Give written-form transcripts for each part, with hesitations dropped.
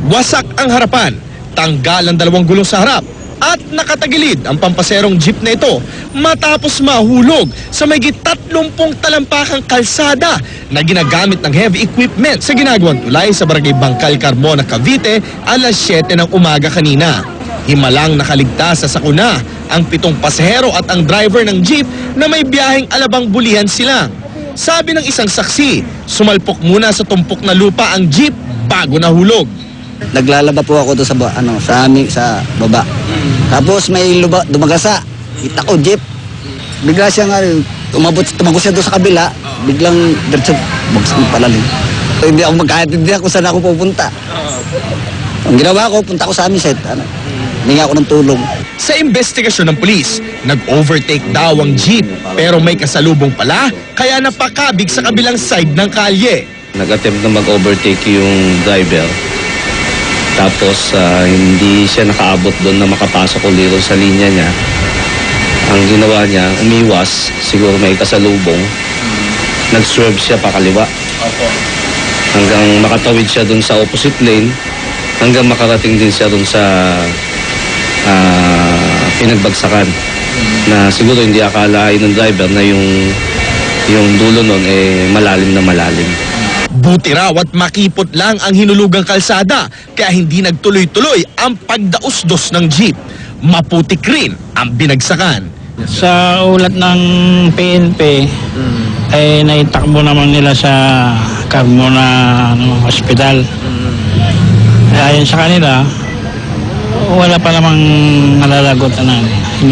Wasak ang harapan, tanggal ang dalawang gulong sa harap, at nakatagilid ang pampaserong jeep na ito matapos mahulog sa mayigit 30 talampakang kalsada na ginagamit ng heavy equipment sa ginagawang tulay sa Barangay Bangkal, Carmona, Cavite alas 7 ng umaga kanina. Himalang nakaligtas sa sakuna ang 7 pasahero at ang driver ng jeep na may biyaheng Alabang Bulihan silang. Sabi ng isang saksi, sumalpok muna sa tumpok na lupa ang jeep bago nahulog. Naglalaba po ako doon sa baba. Tapos may dumagasa. Kita ko jeep. Bigla siya nga, tumagos siya doon sa kabila. Biglang diretso, bagsak ng palalim. Hindi ako magkaintindihan kung saan ako pupunta. Ang ginawa ko, punta ko sa amin set. Hinga ako ng tulong. Sa investigasyon ng pulis, nag-overtake daw ang jeep pero may kasalubong pala kaya napakabig sa kabilang side ng kalye. Nag-attempt na mag-overtake yung driver. Tapos hindi siya nakaabot doon na makapasok ulit sa linya niya. Ang ginawa niya, umiwas, siguro may kasalubong. Nag-swerve siya pakaliwa. Hanggang makatawid siya doon sa opposite lane. Hanggang makarating din siya doon sa pinagbagsakan. Na siguro hindi akalain ng driver na yung dulo nun malalim na malalim. Buti raw at makipot lang ang hinulugang kalsada kaya hindi nagtuloy-tuloy ang pagdausdos ng jeep. Maputik rin ang binagsakan. Sa ulat ng PNP, ay naitakbo naman nila sa Carmona Hospital. Ayon sa kanila, wala pa namang nalalagot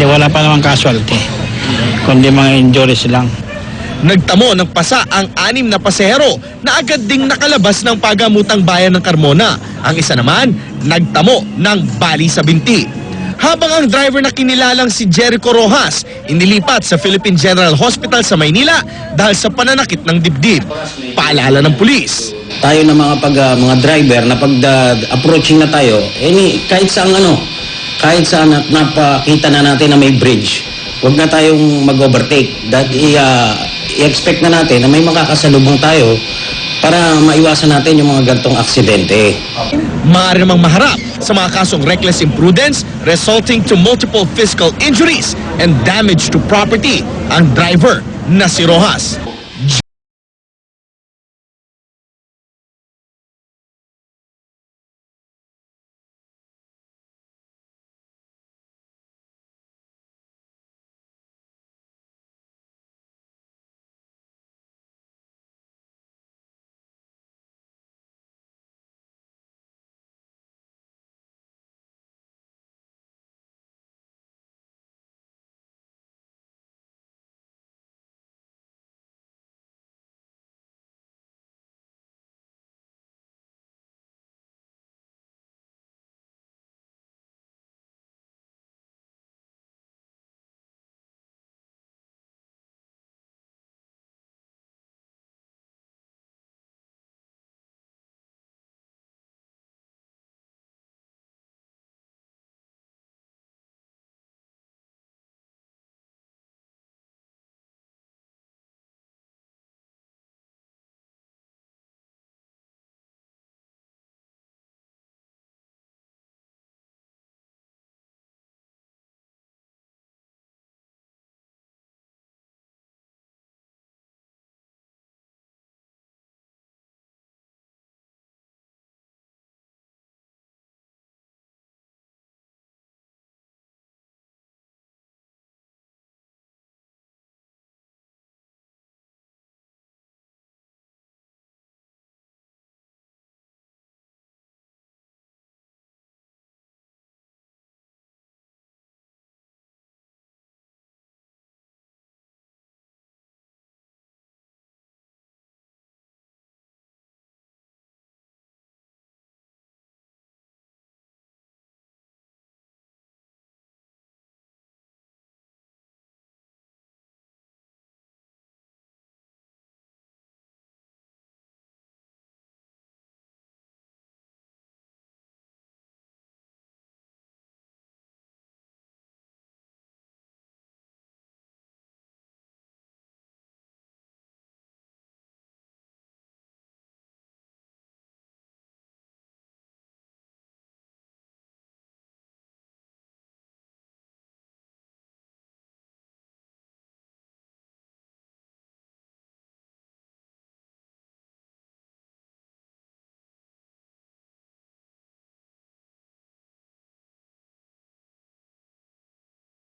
wala pa namang casualty, kundi mga injuries lang. Nagtamo ng pasa ang 6 na pasahero na agad ding nakalabas ng pagamutang bayan ng Carmona. Ang isa naman, nagtamo ng bali sa binti. Habang ang driver na kinilalang si Jericho Rojas, inilipat sa Philippine General Hospital sa Maynila dahil sa pananakit ng dibdib. Paalala ng pulis. Tayo na mga driver na pag-approaching na tayo, kahit saan napakita na natin na may bridge, huwag na tayong mag-overtake. I-expect na natin na may makakasalubong tayo para maiwasan natin yung mga gantong aksidente. Maaari namang maharap sa mga kasong reckless imprudence resulting to multiple physical injuries and damage to property ang driver na si Rojas.